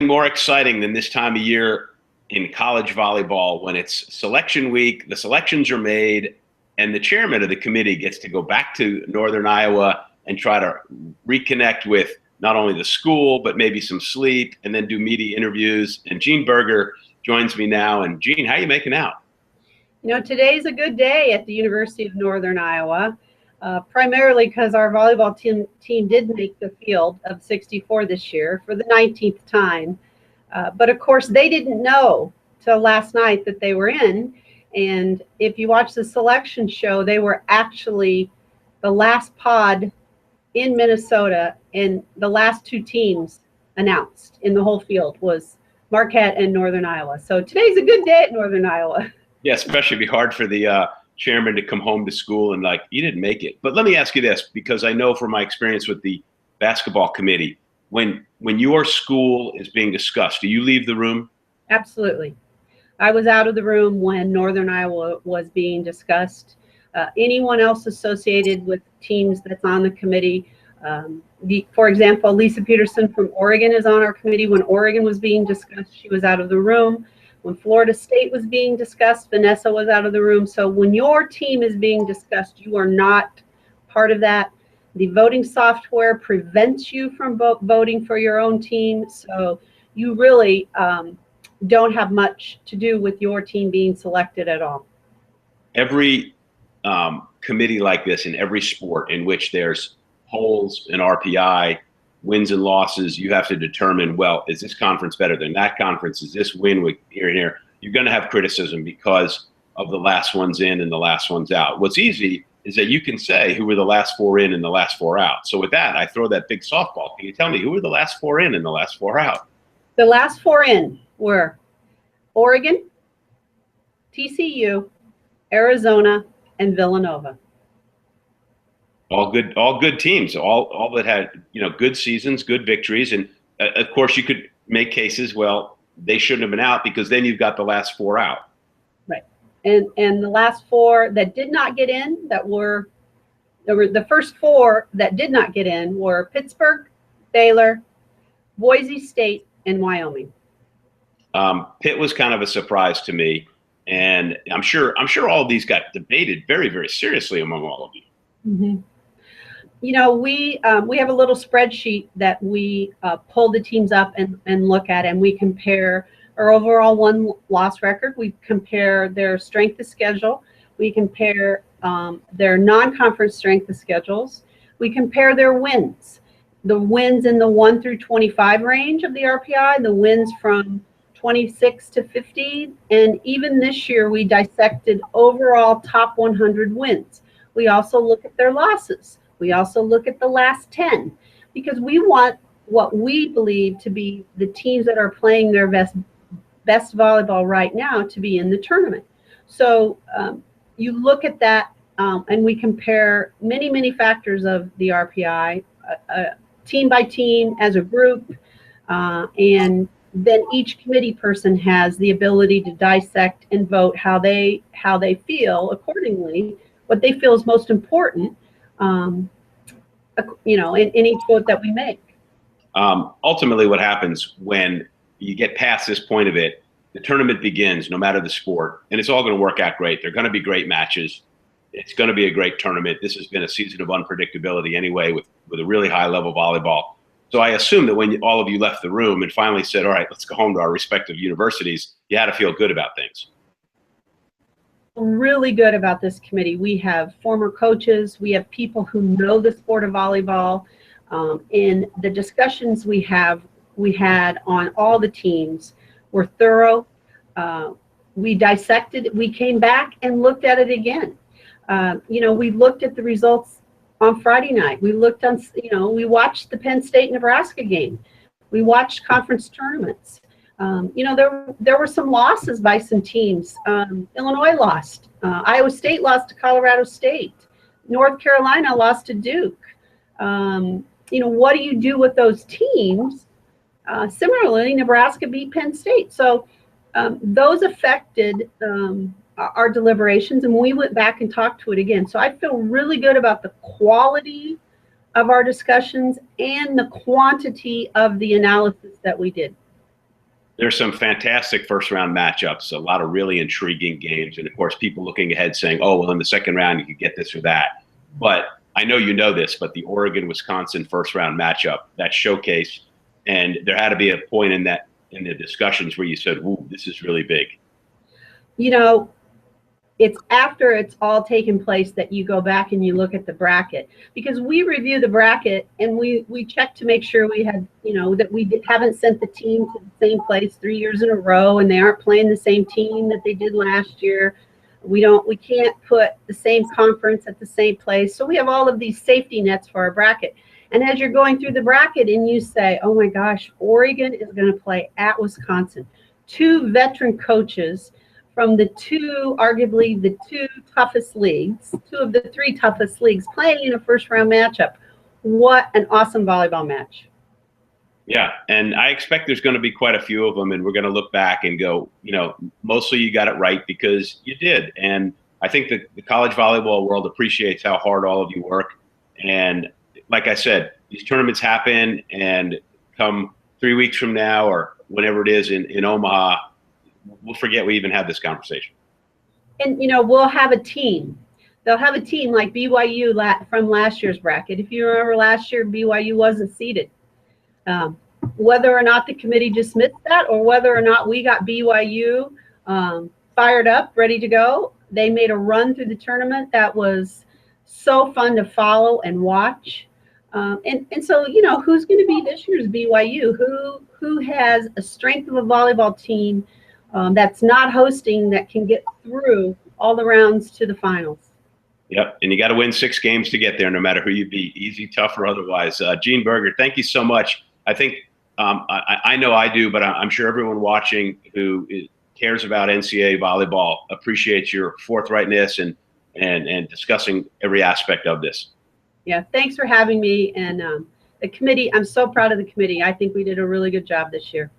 More exciting than this time of year in college volleyball when it's selection week, the selections are made, and the chairman of the committee gets to go back to Northern Iowa and try to reconnect with not only the school, but maybe some sleep, and then do media interviews. And Gene Berger joins me now. And Gene, how are you making out? You know, today's a good day at the University of Northern Iowa, primarily because our volleyball team did make the field of 64 this year for the 19th time. But of course, they didn't know till last night that they were in. And if you watch the selection show, they were actually the last pod in Minnesota, and the last two teams announced in the whole field was Marquette and Northern Iowa. So today's a good day at Northern Iowa. Yeah, especially it'd be hard for the chairman to come home to school and like, you didn't make it. But let me ask you this, because I know from my experience with the basketball committee, when your school is being discussed, do you leave the room? Absolutely. I was out of the room when Northern Iowa was being discussed. Anyone else associated with teams that's on the committee, for example, Lisa Peterson from Oregon is on our committee. When Oregon was being discussed, she was out of the room. When Florida State was being discussed, Vanessa was out of the room. So when your team is being discussed, you are not part of that. The voting software prevents you from voting for your own team. So you really don't have much to do with your team being selected at all. Every committee like this in every sport in which there's polls and RPI, wins and losses, you have to determine, well, is this conference better than that conference? Is this win with here and here? You're going to have criticism because of the last one's in and the last one's out. What's easy is that you can say who were the last four in and the last four out. So with that, I throw that big softball. Can you tell me who were the last four in and the last four out? The last four in were Oregon, TCU, Arizona, and Villanova. All good teams, all that had, good seasons, good victories. And of course you could make cases, well, they shouldn't have been out because then you've got the last four out. Right. And the last four that did not get in, the first four that did not get in were Pittsburgh, Baylor, Boise State, and Wyoming. Pitt was kind of a surprise to me. And I'm sure all of these got debated very, very seriously among all of you. Mm-hmm. We have a little spreadsheet that we pull the teams up and look at, and we compare our overall win-loss record. We compare their strength of schedule. We compare their non-conference strength of schedules. We compare their wins. The wins in the 1 through 25 range of the RPI, the wins from 26 to 50, and even this year we dissected overall top 100 wins. We also look at their losses. We also look at the last 10 because we want what we believe to be the teams that are playing their best volleyball right now to be in the tournament. So you look at that and we compare many factors of the RPI, team by team, as a group, and then each committee person has the ability to dissect and vote how they feel accordingly, what they feel is most important, in each vote that we make. Ultimately, what happens when you get past this point of it, the tournament begins, no matter the sport, and it's all going to work out great. They're going to be great matches. It's going to be a great tournament. This has been a season of unpredictability anyway, with a really high level volleyball. So I assume that when all of you left the room and finally said, all right, let's go home to our respective universities, you had to feel good about things. Really good about this committee. We have former coaches. We have people who know the sport of volleyball. In the discussions we had on all the teams were thorough. We dissected. We came back and looked at it again. We looked at the results on Friday night. We looked on, we watched the Penn State-Nebraska game. We watched conference tournaments. There were some losses by some teams. Illinois lost. Iowa State lost to Colorado State. North Carolina lost to Duke. What do you do with those teams? Similarly, Nebraska beat Penn State. So those affected our deliberations, and we went back and talked to it again. So I feel really good about the quality of our discussions and the quantity of the analysis that we did. There's some fantastic first round matchups, a lot of really intriguing games. And of course, people looking ahead saying, oh, well, in the second round, you could get this or that. But I know you know this, but the Oregon-Wisconsin first round matchup, that showcase, and there had to be a point in the discussions where you said, ooh, this is really big. You know, it's after it's all taken place that you go back and you look at the bracket, because we review the bracket and we check to make sure we had, that we haven't sent the team to the same place 3 years in a row and they aren't playing the same team that they did last year. We can't put the same conference at the same place. So we have all of these safety nets for our bracket. And as you're going through the bracket and you say, oh my gosh, Oregon is going to play at Wisconsin, 2 veteran coaches from arguably the 2 toughest leagues, 2 of the 3 toughest leagues playing in a first round matchup. What an awesome volleyball match. Yeah, and I expect there's going to be quite a few of them, and we're going to look back and go, mostly you got it right because you did. And I think the college volleyball world appreciates how hard all of you work. And like I said, these tournaments happen, and come 3 weeks from now or whenever it is in Omaha, we'll forget we even had this conversation. And, we'll have a team. They'll have a team like BYU from last year's bracket. If you remember last year, BYU wasn't seeded. Whether or not the committee dismissed that or whether or not we got BYU fired up, ready to go, they made a run through the tournament that was so fun to follow and watch. And so, who's going to be this year's BYU? Who has a strength of a volleyball team that's not hosting, that can get through all the rounds to the finals? Yep, and you got to win 6 games to get there, no matter who you beat, easy, tough, or otherwise. Gene Berger, thank you so much. I think I know I do, but I'm sure everyone watching who cares about NCAA volleyball appreciates your forthrightness and discussing every aspect of this. Yeah, thanks for having me. And the committee, I'm so proud of the committee. I think we did a really good job this year.